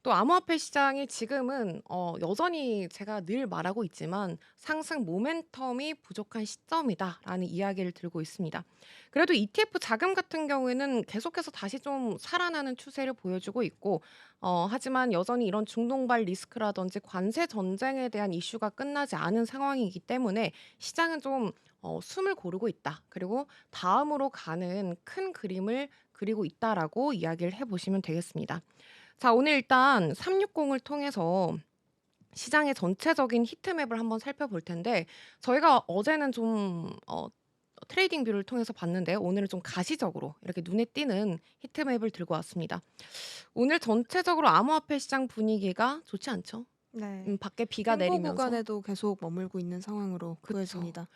또 암호화폐 시장이 지금은 여전히 제가 늘 말하고 있지만 "상승 모멘텀이 부족한 시점이다."라는 이야기를 들고 있습니다. 그래도 ETF 자금 같은 경우에는 계속해서 다시 좀 살아나는 추세를 보여주고 있고, 하지만 여전히 이런 중동발 리스크라든지 관세 전쟁에 대한 이슈가 끝나지 않은 상황이기 때문에 시장은 좀 숨을 고르고 있다. 그리고 다음으로 가는 큰 그림을 그리고 있다라고 이야기를 해 보시면 되겠습니다. 자, 오늘 일단 360을 통해서 시장의 전체적인 히트맵을 한번 살펴볼 텐데, 저희가 어제는 좀 트레이딩 뷰를 통해서 봤는데 오늘은 좀 가시적으로 이렇게 눈에 띄는 히트맵을 들고 왔습니다. 오늘 전체적으로 암호화폐 시장 분위기가 좋지 않죠? 네. 밖에 비가 횡보 내리면서. 구간에도 계속 머물고 있는 상황으로 그쵸. 보여집니다.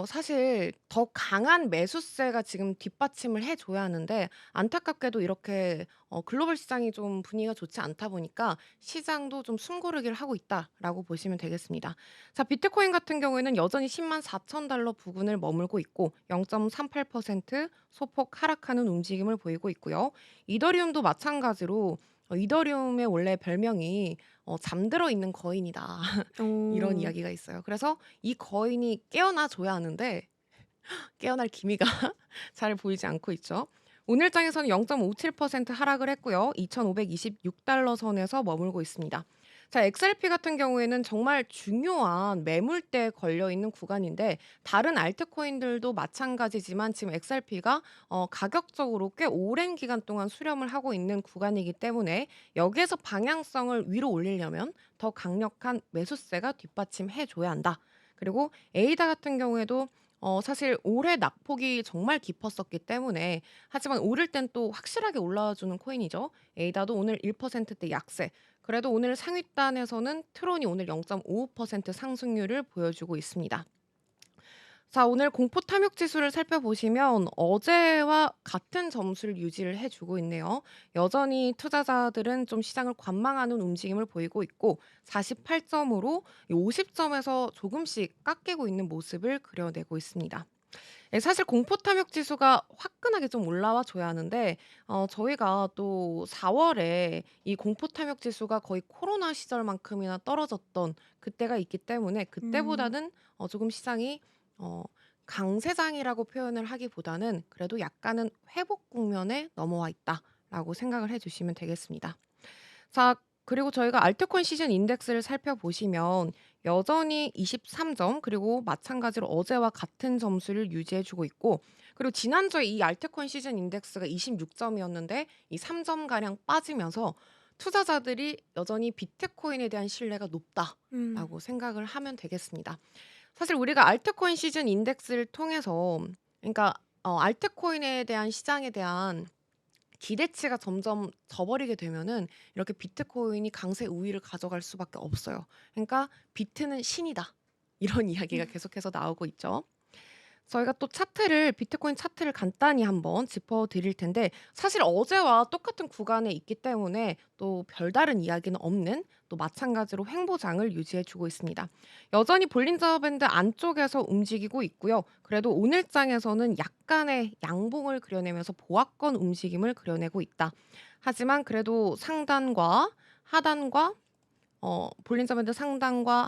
사실 더 강한 매수세가 지금 뒷받침을 해 줘야 하는데, 안타깝게도 이렇게 글로벌 시장이 좀 분위기가 좋지 않다 보니까 시장도 좀 숨고르기를 하고 있다라고 보시면 되겠습니다. 자, 비트코인 같은 경우에는 여전히 104,000달러 부근을 머물고 있고 0.38% 소폭 하락하는 움직임을 보이고 있고요. 이더리움도 마찬가지로, 이더리움의 원래 별명이 "잠들어 있는 거인이다." 이런 오. 이야기가 있어요. 그래서 이 거인이 깨어나 줘야 하는데 깨어날 기미가 잘 보이지 않고 있죠. 오늘 장에서는 0.57% 하락을 했고요. 2,526달러 선에서 머물고 있습니다. 자, XRP 같은 경우에는 정말 중요한 매물대에 걸려 있는 구간인데, 다른 알트코인들도 마찬가지지만 지금 XRP가 가격적으로 꽤 오랜 기간 동안 수렴을 하고 있는 구간이기 때문에 여기에서 방향성을 위로 올리려면 더 강력한 매수세가 뒷받침해 줘야 한다. 그리고 에이다 같은 경우에도 사실 올해 낙폭이 정말 깊었었기 때문에, 하지만 오를 땐 또 확실하게 올라와 주는 코인이죠. 에이다도 오늘 1%대 약세. 그래도 오늘 상위단에서는 트론이 오늘 0.55% 상승률을 보여주고 있습니다. 자, 오늘 공포 탐욕 지수를 살펴보시면 어제와 같은 점수를 유지를 해 주고 있네요. 여전히 투자자들은 좀 시장을 관망하는 움직임을 보이고 있고, 48점으로 50점에서 조금씩 깎이고 있는 모습을 그려내고 있습니다. 예, 사실 공포 탐욕 지수가 화끈하게 좀 올라와 줘야 하는데, 저희가 또 4 월에 이 공포 탐욕 지수가 거의 코로나 시절만큼이나 떨어졌던 그때가 있기 때문에 음. 그때보다는 조금 시장이 어 강세장이라고 표현을 하기보다는 그래도 약간은 회복 국면에 넘어와 있다라고 생각을 해 주시면 되겠습니다. 자, 그리고 저희가 알트코인 시즌 인덱스를 살펴보시면 여전히 23점, 그리고 마찬가지로 어제와 같은 점수를 유지해 주고 있고, 그리고 지난주에 이 알트코인 시즌 인덱스가 26점이었는데 이 3점 가량 빠지면서 투자자들이 여전히 비트코인에 대한 신뢰가 음. 높다라고 생각을 하면 되겠습니다. 사실 우리가 알트코인 시즌 인덱스를 통해서, 그러니까 알트코인에 대한 시장에 대한 기대치가 점점 져버리게 되면은 이렇게 비트코인이 강세 우위를 가져갈 수밖에 없어요. 그러니까 "비트는 신이다." 이런 이야기가 계속해서 나오고 있죠. 저희가 또 차트를, 비트코인 차트를 간단히 한번 짚어 드릴 텐데, 사실 어제와 똑같은 구간에 있기 때문에 또 별다른 이야기는 없는, 또 마찬가지로 횡보장을 유지해 주고 있습니다. 여전히 볼린저 밴드 안쪽에서 움직이고 있고요. 그래도 오늘 장에서는 약간의 양봉을 그려내면서 보합권 움직임을 그려내고 있다. 하지만 그래도 상단과 하단과 볼린저 밴드 상단과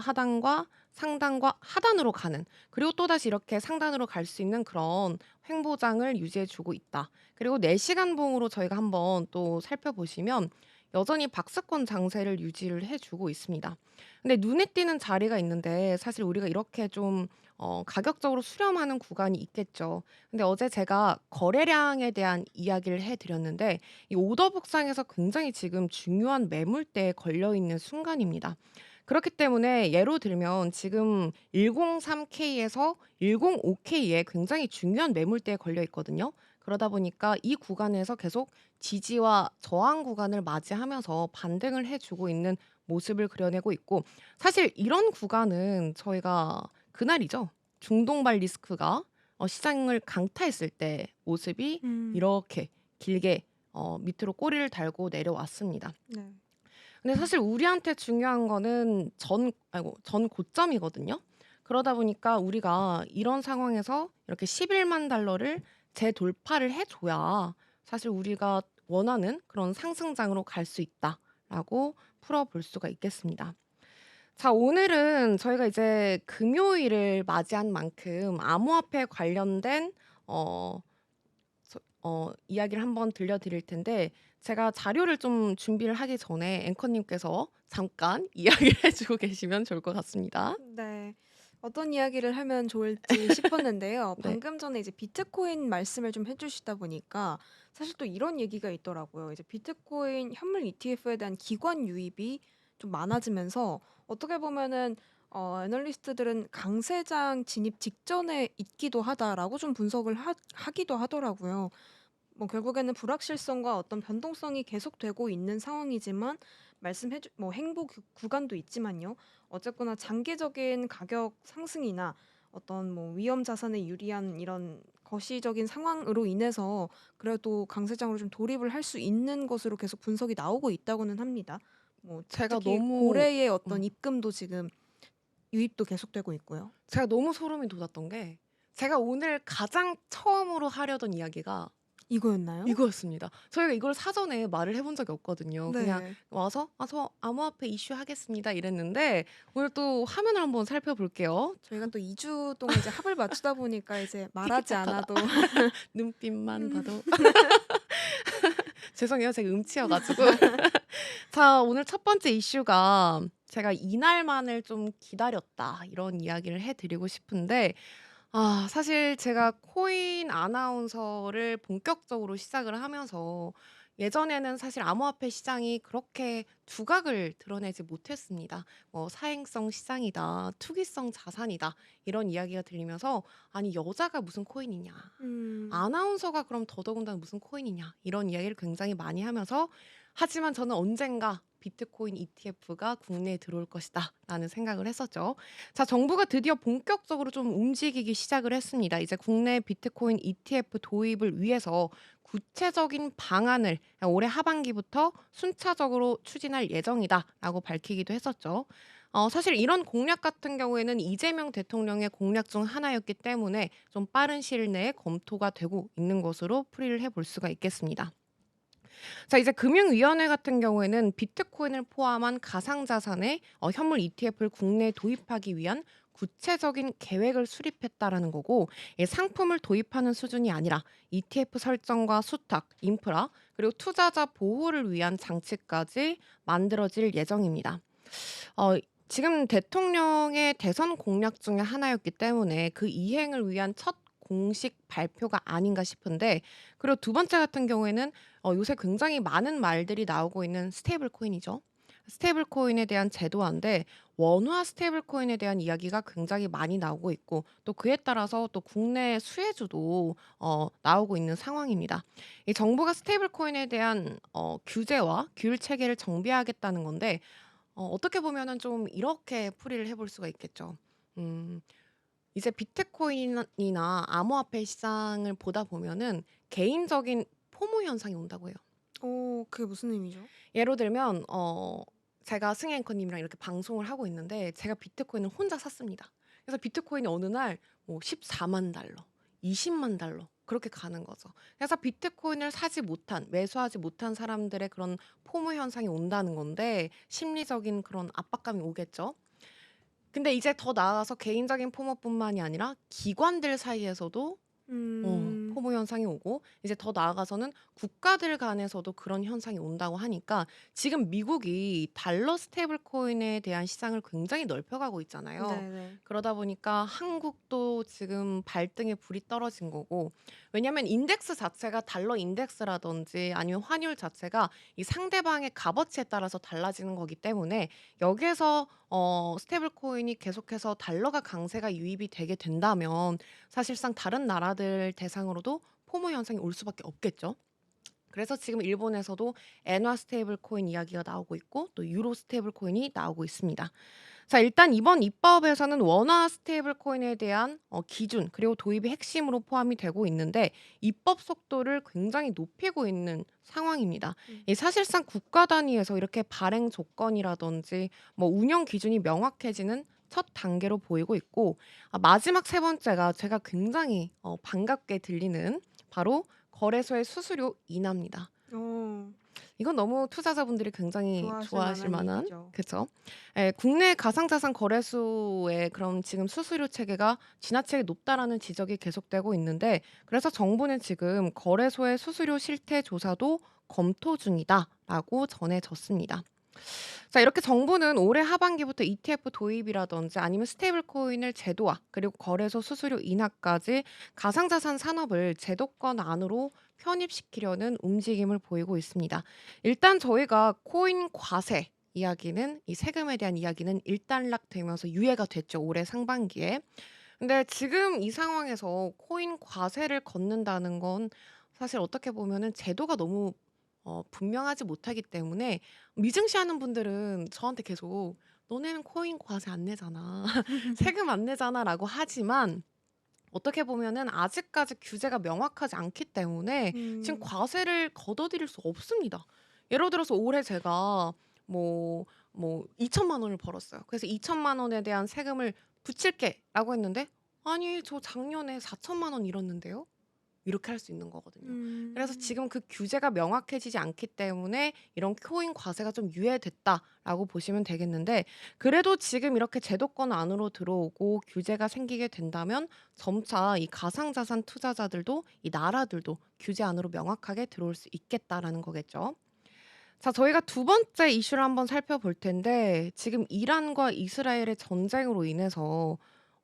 하단으로 가는, 그리고 또다시 이렇게 상단으로 갈 수 있는 그런 횡보장을 유지해 주고 있다. 그리고 4 시간 봉으로 저희가 한번 또 살펴보시면 여전히 박스권 장세를 유지를 해 주고 있습니다. 근데 눈에 띄는 자리가 있는데, 사실 우리가 이렇게 좀 가격적으로 수렴하는 구간이 있겠죠. 근데 어제 제가 거래량에 대한 이야기를 해 드렸는데, 이 오더북상에서 굉장히 지금 중요한 매물대에 걸려 있는 순간입니다. 그렇기 때문에 예로 들면 지금 103K에서 105K에 굉장히 중요한 매물대에 걸려 있거든요. 그러다 보니까 이 구간에서 계속 지지와 저항 구간을 맞이하면서 반등을 해 주고 있는 모습을 그려내고 있고, 사실 이런 구간은 저희가 그날이죠. 중동발 리스크가 시장을 강타했을 때 모습이 음. 이렇게 길게 밑으로 꼬리를 달고 내려왔습니다. 네. 근데 사실 우리한테 중요한 거는 전 고점이거든요. 그러다 보니까 우리가 이런 상황에서 이렇게 11만 달러를 재돌파를 해 줘야 사실 우리가 원하는 그런 상승장으로 갈 수 있다라고 라고 풀어볼 수가 있겠습니다. 자, 오늘은 저희가 이제 금요일을 맞이한 만큼 암호화폐 관련된 어, 이야기를 한번 들려드릴 텐데, 제가 자료를 좀 준비를 하기 전에 앵커님께서 잠깐 이야기를 해주고 계시면 좋을 것 같습니다. 네. 어떤 이야기를 하면 좋을지 싶었는데요. 네. 방금 전에 이제 비트코인 말씀을 좀 해주시다 보니까 사실 또 이런 얘기가 있더라고요. 이제 비트코인 현물 ETF에 대한 기관 유입이 좀 많아지면서 어떻게 보면은 애널리스트들은 강세장 진입 직전에 있기도 하다라고 좀 분석을 하기도 하더라고요. 뭐 결국에는 불확실성과 어떤 변동성이 계속되고 있는 상황이지만 뭐 행보 구간도 있지만요. 어쨌거나 장기적인 가격 상승이나 어떤 뭐 위험 자산에 유리한 이런 거시적인 상황으로 인해서 그래도 강세장으로 좀 돌입을 할 수 있는 것으로 계속 분석이 나오고 있다고는 합니다. 뭐 제가 특히 너무 고래의 어떤 음, 입금도 지금 유입도 계속되고 있고요. 제가 너무 소름이 돋았던 게, 제가 오늘 가장 처음으로 하려던 이야기가 이거였나요? 이거였습니다. 저희가 이걸 사전에 말을 해본 적이 없거든요. 그냥 네. 와서 저 암호화폐 이슈 하겠습니다 이랬는데, 오늘 또 화면을 한번 살펴볼게요. 저희가 또 2주 동안 이제 합을 맞추다 보니까 이제 말하지 티키타카가 않아도 눈빛만 음. 봐도 죄송해요. 제가 음치여 가지고. 자, 오늘 첫 번째 이슈가 제가 이날만을 좀 기다렸다, 이런 이야기를 해 드리고 싶은데, 사실 제가 코인 아나운서를 본격적으로 시작을 하면서 예전에는 사실 암호화폐 시장이 그렇게 두각을 드러내지 못했습니다. 뭐 사행성 시장이다, 투기성 자산이다, 이런 이야기가 들리면서, 아니 여자가 무슨 코인이냐, 음. 아나운서가 그럼 더더군다나 무슨 코인이냐, 이런 이야기를 굉장히 많이 하면서, 하지만 저는 언젠가 비트코인 ETF가 국내에 들어올 것이다 라는 생각을 했었죠. 자, 정부가 드디어 본격적으로 좀 움직이기 시작을 했습니다. 이제 국내 비트코인 ETF 도입을 위해서 구체적인 방안을 올해 하반기부터 순차적으로 추진할 예정이다라고 밝히기도 했었죠. 사실 이런 공약 같은 경우에는 이재명 대통령의 공약 중 하나였기 때문에 좀 빠른 시일 내에 검토가 되고 있는 것으로 풀이를 해볼 수가 있겠습니다. 자, 이제 금융위원회 같은 경우에는 비트코인을 포함한 가상자산의 현물 ETF를 국내에 도입하기 위한 구체적인 계획을 수립했다라는 거고, 상품을 도입하는 수준이 아니라 ETF 설정과 수탁, 인프라, 그리고 투자자 보호를 위한 장치까지 만들어질 예정입니다. 어, 지금 대통령의 대선 공약 중에 하나였기 때문에 그 이행을 위한 첫 공식 발표가 아닌가 싶은데, 그리고 두 번째 같은 경우에는 요새 굉장히 많은 말들이 나오고 있는 스테이블 코인이죠. 스테이블 코인에 대한 제도화인데, 원화 스테이블 코인에 대한 이야기가 굉장히 많이 나오고 있고, 또 그에 따라서 또 국내 수혜주도 나오고 있는 상황입니다. 이 정부가 스테이블 코인에 대한 규제와 규율 체계를 정비하겠다는 건데, 어떻게 보면은 좀 이렇게 풀이를 해볼 수가 있겠죠. 음, 이제 비트코인이나 암호화폐 시장을 보다 보면은 개인적인 포모 현상이 온다고 해요. 그게 무슨 의미죠? 예로 들면 제가 승혜 앵커님이랑 이렇게 방송을 하고 있는데, 제가 비트코인을 혼자 샀습니다. 그래서 비트코인이 어느 날 뭐 14만 달러, 20만 달러 그렇게 가는 거죠. 그래서 비트코인을 사지 못한, 매수하지 못한 사람들의 그런 포모 현상이 온다는 건데, 심리적인 그런 압박감이 오겠죠. 근데 이제 더 나아가서 개인적인 포모뿐만이 아니라 기관들 사이에서도 음. 포모 현상이 오고, 이제 더 나아가서는 국가들 간에서도 그런 현상이 온다고 하니까, 지금 미국이 달러 스테이블 코인에 대한 시장을 굉장히 넓혀가고 있잖아요. 네네. 그러다 보니까 한국도 지금 발등에 불이 떨어진 거고, 왜냐면 인덱스 자체가 달러 인덱스라든지 아니면 환율 자체가 이 상대방의 값어치에 따라서 달라지는 거기 때문에, 여기에서 스테이블 코인이 계속해서 달러가 강세가 유입이 되게 된다면 사실상 다른 나라들 대상으로도 포모 현상이 올 수밖에 없겠죠. 그래서 지금 일본에서도 엔화 스테이블 코인 이야기가 나오고 있고, 또 유로 스테이블 코인이 나오고 있습니다. 자, 일단 이번 입법에서는 원화 스테이블 코인에 대한 기준, 그리고 도입이 핵심으로 포함이 되고 있는데, 입법 속도를 굉장히 높이고 있는 상황입니다. 음. 이 사실상 국가 단위에서 이렇게 발행 조건이라든지 뭐 운영 기준이 명확해지는 첫 단계로 보이고 있고, 마지막 세 번째가 제가 굉장히 반갑게 들리는 바로 거래소의 수수료 인하입니다. 어. 이건 너무 투자자분들이 굉장히 좋아하실 좋아하실 만한 만한 얘기죠. 그쵸. 예 국내 가상자산 거래소의 그런 지금 수수료 체계가 지나치게 높다라는 지적이 계속되고 있는데 그래서 정부는 지금 "거래소의 수수료 실태 조사도 검토 중이다."라고 전해졌습니다. 자 이렇게 정부는 올해 하반기부터 ETF 도입이라든지 아니면 스테이블 코인을 제도화 그리고 거래소 수수료 인하까지 가상자산 산업을 제도권 안으로 편입시키려는 움직임을 보이고 있습니다. 일단 저희가 코인 과세 이야기는 이 세금에 대한 이야기는 일단락되면서 유예가 됐죠, 올해 상반기에. 근데 지금 이 상황에서 코인 과세를 걷는다는 건 사실 어떻게 보면은 제도가 너무 분명하지 못하기 때문에 미증시하는 분들은 저한테 계속 "너네는 코인 과세 안 내잖아. 세금 안 내잖아."라고 하지만 어떻게 보면은 아직까지 규제가 명확하지 않기 때문에 지금 음. 과세를 걷어들일 수 없습니다. 예를 들어서 올해 제가 뭐 2 0 0 0만 원을 벌었어요. 그래서 "2 0 0 0만 원에 대한 세금을 붙일게."라고 했는데 "아니 저 작년에 4 0 0 0만 원 잃었는데요." 이렇게 할 수 있는 거거든요. 그래서 음. 지금 그 규제가 명확해지지 않기 때문에 이런 코인 과세가 좀 유예됐다라고 보시면 되겠는데 그래도 지금 이렇게 제도권 안으로 들어오고 규제가 생기게 된다면 점차 이 가상자산 투자자들도 이 나라들도 규제 안으로 명확하게 들어올 수 있겠다라는 거겠죠. 자 저희가 두 번째 이슈를 한번 살펴볼 텐데 지금 이란과 이스라엘의 전쟁으로 인해서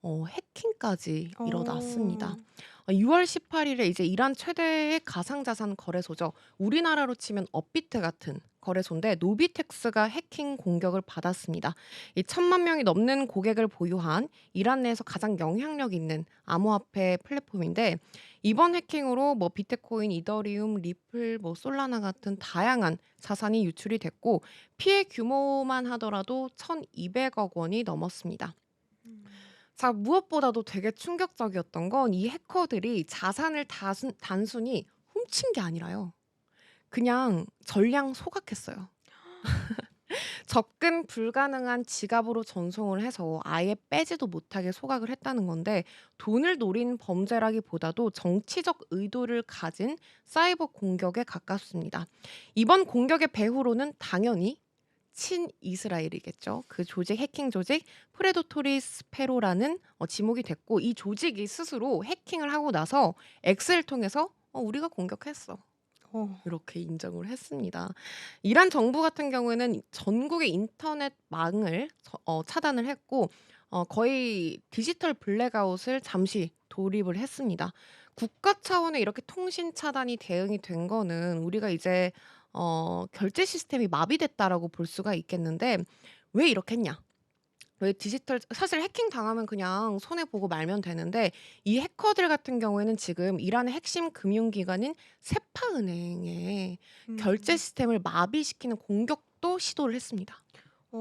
해킹까지 일어났습니다. 어. 6월 18일에 이제 이란 최대의 가상자산 거래소죠. 우리나라로 치면 업비트 같은 거래소인데 노비텍스가 해킹 공격을 받았습니다. 이 1,000만 명이 넘는 고객을 보유한 이란 내에서 가장 영향력 있는 암호화폐 플랫폼인데 이번 해킹으로 뭐 비트코인, 이더리움, 리플, 뭐 솔라나 같은 다양한 자산이 유출이 됐고 피해 규모만 하더라도 1,200억 원이 넘었습니다. 음. 자 무엇보다도 되게 충격적이었던 건 이 해커들이 자산을 단순히 훔친 게 아니라요. 그냥 전량 소각했어요. 접근 불가능한 지갑으로 전송을 해서 아예 빼지도 못하게 소각을 했다는 건데 돈을 노린 범죄라기보다도 정치적 의도를 가진 사이버 공격에 가깝습니다. 이번 공격의 배후로는 당연히 친이스라엘이겠죠. 그 조직 해킹 조직 프레도토리 스페로라는 지목이 됐고 이 조직이 스스로 해킹을 하고 나서 X를 통해서 "우리가 공격했어." 어. 이렇게 인정을 했습니다. 이란 정부 같은 경우에는 전국의 인터넷망을 차단을 했고 거의 디지털 블랙아웃을 잠시 돌입을 했습니다. 국가 차원의 이렇게 통신 차단이 대응이 된 거는 우리가 이제 '결제 시스템이 마비됐다.'라고 볼 수가 있겠는데 왜 이렇게 했냐? 왜 디지털 사실 해킹 당하면 그냥 손해 보고 말면 되는데 이 해커들 같은 경우에는 지금 이란의 핵심 금융기관인 세파은행의 결제 음. 시스템을 마비시키는 공격도 시도를 했습니다.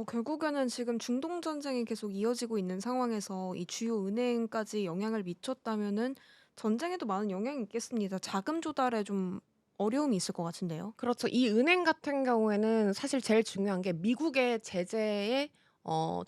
결국에는 지금 중동 전쟁이 계속 이어지고 있는 상황에서 이 주요 은행까지 영향을 미쳤다면은 전쟁에도 많은 영향이 있겠습니다. 자금 조달에 좀 어려움이 있을 것 같은데요. 그렇죠. 이 은행 같은 경우에는 사실 제일 중요한 게 미국의 제재의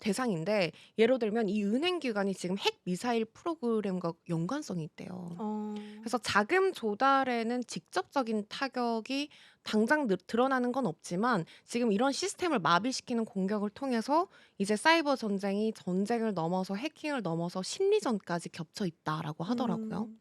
대상인데 예로 들면 이 은행 기관이 지금 핵 미사일 프로그램과 연관성이 있대요. 어. 그래서 자금 조달에는 직접적인 타격이 당장 드러나는 건 없지만 지금 이런 시스템을 마비시키는 공격을 통해서 이제 사이버 전쟁이 전쟁을 넘어서 해킹을 넘어서 심리전까지 겹쳐 있다라고 하더라고요. 음.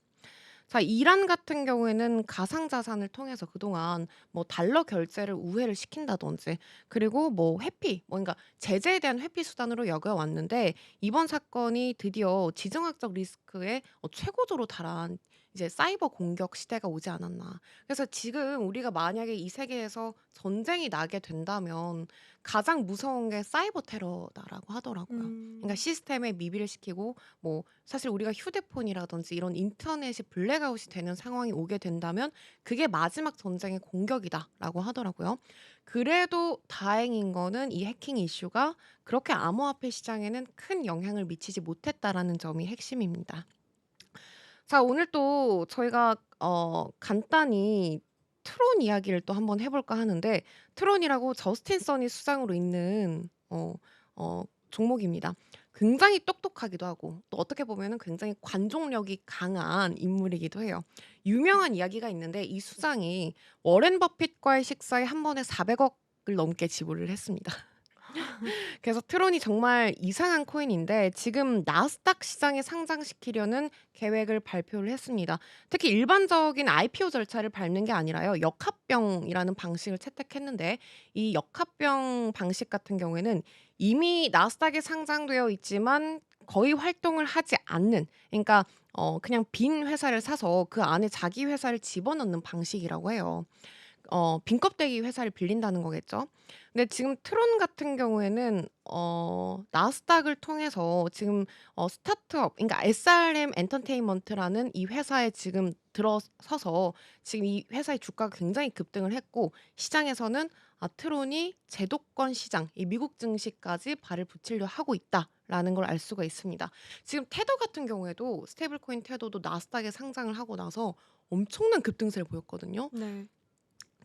자 이란 같은 경우에는 가상자산을 통해서 그동안 뭐 달러 결제를 우회를 시킨다든지 그리고 뭐 회피 뭔가 제재에 대한 회피 수단으로 여겨 왔는데 이번 사건이 드디어 지정학적 리스크에 최고조로 달한 이제 사이버 공격 시대가 오지 않았나. 그래서 지금 우리가 만약에 이 세계에서 전쟁이 나게 된다면 가장 무서운 게 사이버 테러다라고 하더라고요. 그러니까 음. 시스템에 미비를 시키고 뭐 사실 우리가 휴대폰이라든지 이런 인터넷이 블랙아웃이 되는 상황이 오게 된다면 그게 마지막 전쟁의 공격이다라고 하더라고요. 그래도 다행인 거는 이 해킹 이슈가 그렇게 암호화폐 시장에는 큰 영향을 미치지 못했다라는 점이 핵심입니다. 자 오늘 또 저희가 간단히 트론 이야기를 또 한번 해 볼까 하는데 트론이라고 저스틴 선이 수장으로 있는 종목입니다. 굉장히 똑똑하기도 하고 또 어떻게 보면은 굉장히 관종력이 강한 인물이기도 해요. 유명한 이야기가 있는데 이 수장이 워렌 버핏과의 식사에 한 번에 400억을 넘게 지불을 했습니다. 그래서 트론이 정말 이상한 코인인데 지금 나스닥 시장에 상장시키려는 계획을 발표를 했습니다. 특히 일반적인 IPO 절차를 밟는 게 아니라요. 역합병이라는 방식을 채택했는데 이 역합병 방식 같은 경우에는 이미 나스닥에 상장되어 있지만 거의 활동을 하지 않는, 그러니까 그냥 빈 회사를 사서 그 안에 자기 회사를 집어넣는 방식이라고 해요. 빈 껍데기 회사를 빌린다는 거겠죠. 근데 지금 트론 같은 경우에는 나스닥을 통해서 지금 스타트업, 그러니까 SRM 엔터테인먼트라는 이 회사에 지금 들어서서 지금 이 회사의 주가가 굉장히 급등을 했고 시장에서는 트론이 제도권 시장, 이 미국 증시까지 발을 붙이려 하고 있다라는 걸 알 수가 있습니다. 지금 테더 같은 경우에도 스테이블 코인 테더도 나스닥에 상장을 하고 나서 엄청난 급등세를 보였거든요. 네.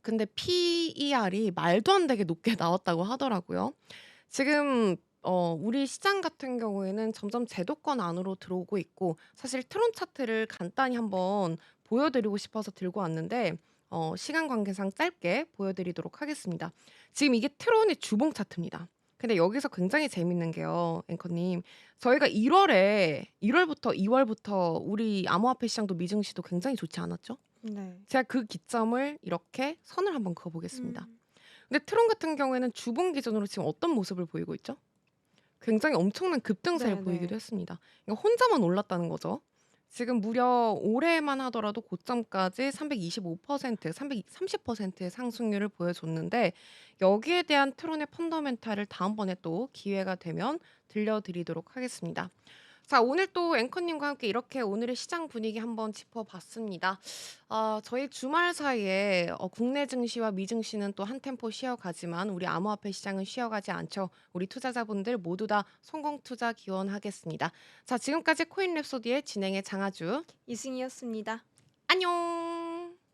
근데 PER이 말도 안 되게 높게 나왔다고 하더라고요. 지금 우리 시장 같은 경우에는 점점 제도권 안으로 들어오고 있고 사실 트론 차트를 간단히 한번 보여드리고 싶어서 들고 왔는데 시간 관계상 짧게 보여드리도록 하겠습니다. 지금 이게 트론의 주봉 차트입니다. 근데 여기서 굉장히 재밌는 게요, 앵커님. 저희가 1월부터 2월부터 우리 암호화폐 시장도 미증시도 굉장히 좋지 않았죠? 네. 제가 그 기점을 이렇게 선을 한번 그어 보겠습니다. 음. 근데 트론 같은 경우에는 주봉 기준으로 지금 어떤 모습을 보이고 있죠? 굉장히 엄청난 급등세를 보이기도 네네. 했습니다. 그러니까 혼자만 올랐다는 거죠. 지금 무려 올해만 하더라도 고점까지 325%, 330%의 상승률을 보여줬는데 여기에 대한 트론의 펀더멘탈을 다음번에 또 기회가 되면 들려드리도록 하겠습니다. 자, 오늘 또 앵커님과 함께 이렇게 오늘의 시장 분위기 한번 짚어봤습니다. 저희 주말 사이에 국내 증시와 미증시는 또 한 템포 쉬어가지만 우리 암호화폐 시장은 쉬어가지 않죠. 우리 투자자분들 모두 다 성공 투자 기원하겠습니다. 자, 지금까지 코인 랩소디의 진행의 장아주. 이승이었습니다. 안녕!